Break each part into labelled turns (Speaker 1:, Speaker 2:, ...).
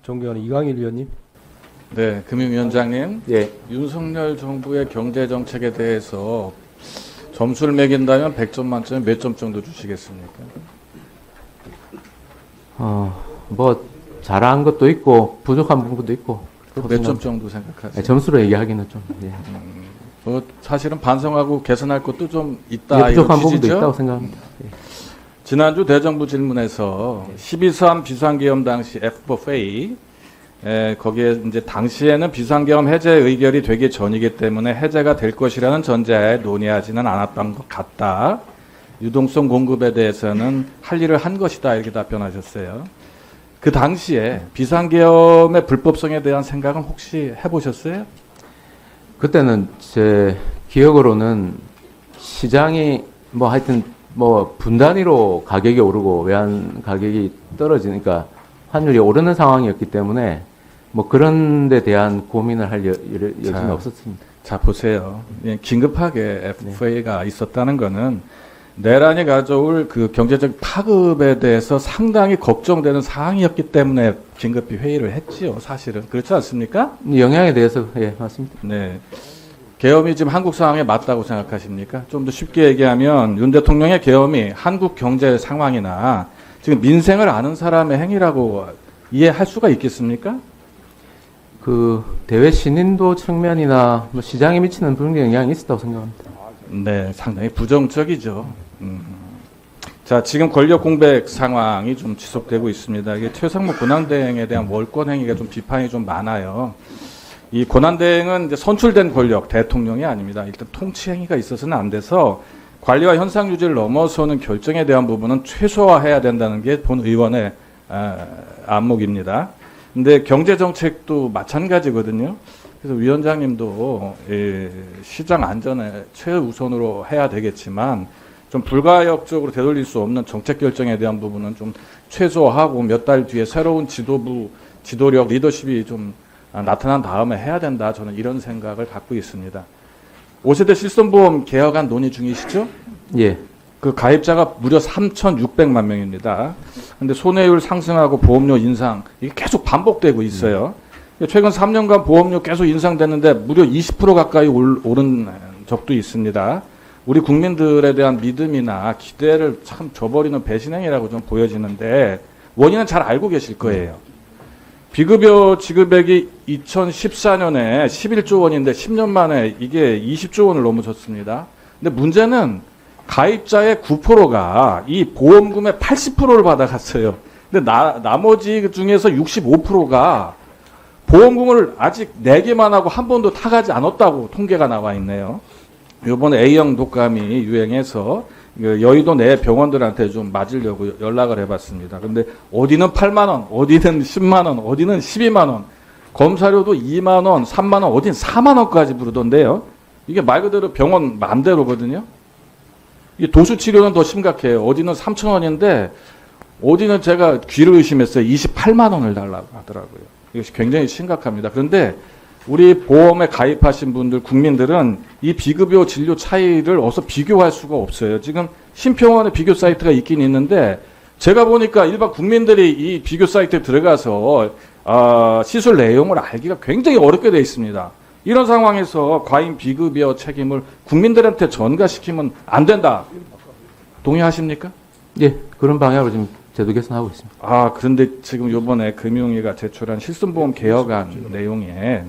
Speaker 1: 존경하는 이광일 위원님.
Speaker 2: 네, 금융위원장님.
Speaker 3: 예.
Speaker 2: 윤석열 정부의 경제 정책에 대해서 점수를 매긴다면 100점 만점에 몇 점 정도 주시겠습니까?
Speaker 3: 뭐 잘한 것도 있고 부족한 부분도 있고.
Speaker 2: 몇 점 정도 생각하세요?
Speaker 3: 네, 점수로 얘기하기는 좀. 예.
Speaker 2: 뭐 사실은 반성하고 개선할 것도 좀 있다.
Speaker 3: 예, 부족한
Speaker 2: 이런
Speaker 3: 부분도
Speaker 2: 취지죠?
Speaker 3: 있다고 생각합니다. 예.
Speaker 2: 지난주 대정부 질문에서 12.3 비상계엄 당시 F4A 거기에 이제 당시에는 비상계엄 해제 의결이 되기 전이기 때문에 해제가 될 것이라는 전제하에 논의하지는 않았던 것 같다. 유동성 공급에 대해서는 할 일을 한 것이다 이렇게 답변하셨어요. 그 당시에 비상계엄의 불법성에 대한 생각은 혹시 해보셨어요?
Speaker 3: 그때는 제 기억으로는 시장이 뭐 하여튼 뭐 분단위로 가격이 오르고 외환 가격이 떨어지니까 환율이 오르는 상황이었기 때문에 뭐 그런 데 대한 고민을 할 여지는 없었습니다.
Speaker 2: 자 보세요. 예, 긴급하게 FA가 있었다는 거는 내란이 가져올 그 경제적 파급에 대해서 상당히 걱정되는 사항이었기 때문에 긴급히 회의를 했지요. 사실은 그렇지 않습니까?
Speaker 3: 영향에 대해서 예 맞습니다.
Speaker 2: 네. 계엄이 지금 한국 상황에 맞다고 생각하십니까? 좀 더 쉽게 얘기하면 윤 대통령의 계엄이 한국 경제 상황이나 지금 민생을 아는 사람의 행위라고 이해할 수가 있겠습니까?
Speaker 3: 그 대외 신인도 측면이나 뭐 시장에 미치는 부분의 영향이 있었다고 생각합니다.
Speaker 2: 네, 상당히 부정적이죠. 자, 지금 권력 공백 상황이 좀 지속되고 있습니다. 이게 최상무 권한대행에 대한 월권 행위가 좀 비판이 좀 많아요. 이 권한대행은 이제 선출된 권력, 대통령이 아닙니다. 일단 통치 행위가 있어서는 안 돼서 관리와 현상 유지를 넘어서는 결정에 대한 부분은 최소화해야 된다는 게 본 의원의 안목입니다. 근데 경제 정책도 마찬가지거든요. 그래서 위원장님도 시장 안전에 최우선으로 해야 되겠지만 좀 불가역적으로 되돌릴 수 없는 정책 결정에 대한 부분은 좀 최소화하고 몇 달 뒤에 새로운 지도부, 지도력, 리더십이 좀 나타난 다음에 해야 된다. 저는 이런 생각을 갖고 있습니다. 5세대 실손보험 개혁안 논의 중이시죠?
Speaker 3: 예.
Speaker 2: 그 가입자가 무려 3,600만 명입니다. 근데 손해율 상승하고 보험료 인상 이게 계속 반복되고 있어요. 최근 3년간 보험료 계속 인상됐는데 무려 20% 가까이 오른 적도 있습니다. 우리 국민들에 대한 믿음이나 기대를 참 저버리는 배신행위라고 좀 보여지는데 원인은 잘 알고 계실 거예요. 비급여 지급액이 2014년에 11조 원인데 10년 만에 이게 20조 원을 넘어섰습니다. 근데 문제는 가입자의 9%가 이 보험금의 80%를 받아갔어요. 근데 나머지 중에서 65%가 보험금을 아직 내기만 하고 한 번도 타가지 않았다고 통계가 나와 있네요. 이번에 A형 독감이 유행해서 여의도 내 병원들한테 좀 맞으려고 연락을 해봤습니다. 근데 어디는 8만 원, 어디는 10만 원, 어디는 12만 원, 검사료도 2만 원, 3만 원, 어디는 4만 원까지 부르던데요. 이게 말 그대로 병원 맘대로거든요. 이 도수 치료는 더 심각해요. 어디는 3천 원인데 어디는 제가 귀를 의심했어요. 28만 원을 달라고 하더라고요. 이것이 굉장히 심각합니다. 그런데 우리 보험에 가입하신 분들, 국민들은 이 비급여 진료 차이를 어서 비교할 수가 없어요. 지금 심평원의 비교 사이트가 있긴 있는데 제가 보니까 일반 국민들이 이 비교 사이트에 들어가서 시술 내용을 알기가 굉장히 어렵게 되어 있습니다. 이런 상황에서 과잉 비급여 책임을 국민들한테 전가시키면 안 된다. 동의하십니까?
Speaker 3: 예, 그런 방향으로 지금 제도 개선하고 있습니다.
Speaker 2: 그런데 지금 이번에 금융위가 제출한 실손보험 개혁안 내용에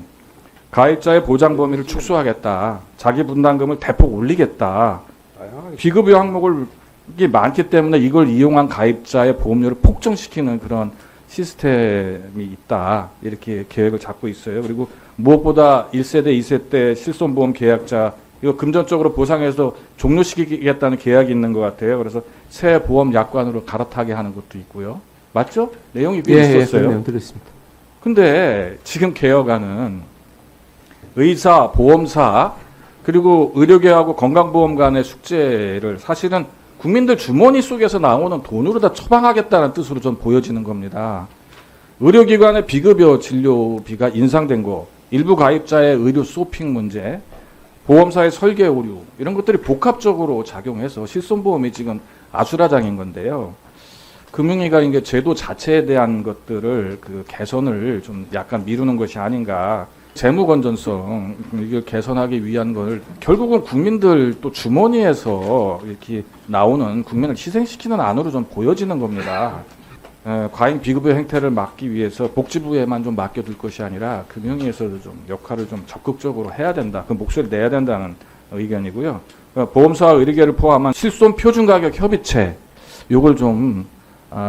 Speaker 2: 가입자의 보장 범위를 축소하겠다. 자기 분담금을 대폭 올리겠다. 비급여 항목이 많기 때문에 이걸 이용한 가입자의 보험료를 폭정시키는 그런 시스템이 있다. 이렇게 계획을 잡고 있어요. 그리고 무엇보다 1세대, 2세대 실손보험 계약자 이거 금전적으로 보상해서 종료시키겠다는 계약이 있는 것 같아요. 그래서 새 보험 약관으로 갈아타게 하는 것도 있고요. 맞죠? 내용이 꽤 있었어요.
Speaker 3: 예, 내용 들었습니다.
Speaker 2: 근데 지금 개혁안은 의사, 보험사 그리고 의료계하고 건강보험 간의 숙제를 사실은 국민들 주머니 속에서 나오는 돈으로 다 처방하겠다는 뜻으로 좀 보여지는 겁니다. 의료기관의 비급여 진료비가 인상된 거, 일부 가입자의 의료 쇼핑 문제, 보험사의 설계 오류 이런 것들이 복합적으로 작용해서 실손보험이 지금 아수라장인 건데요. 금융위가 이게 제도 자체에 대한 것들을 그 개선을 좀 약간 미루는 것이 아닌가. 재무 건전성 이걸 개선하기 위한 걸 결국은 국민들 또 주머니에서 이렇게 나오는 국민을 희생시키는 안으로 좀 보여지는 겁니다. 과잉 비급여 행태를 막기 위해서 복지부에만 좀 맡겨둘 것이 아니라 금융위에서도 좀 역할을 좀 적극적으로 해야 된다. 그 목소리를 내야 된다는 의견이고요. 보험사와 의료계를 포함한 실손 표준가격 협의체 이걸 좀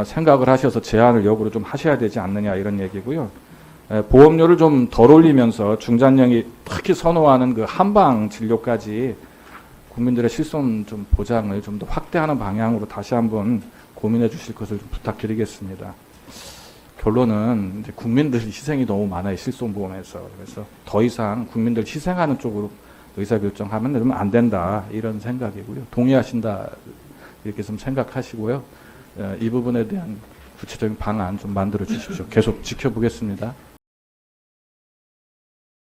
Speaker 2: 생각을 하셔서 제안을 역으로 좀 하셔야 되지 않느냐 이런 얘기고요. 보험료를 좀 덜 올리면서 중장년이 특히 선호하는 그 한방 진료까지 국민들의 실손 좀 보장을 좀 더 확대하는 방향으로 다시 한번 고민해 주실 것을 좀 부탁드리겠습니다. 결론은 이제 국민들 희생이 너무 많아요. 실손보험에서. 그래서 더 이상 국민들 희생하는 쪽으로 의사결정하면 안 된다. 이런 생각이고요. 동의하신다. 이렇게 좀 생각하시고요. 이 부분에 대한 구체적인 방안 좀 만들어 주십시오. 계속 지켜보겠습니다.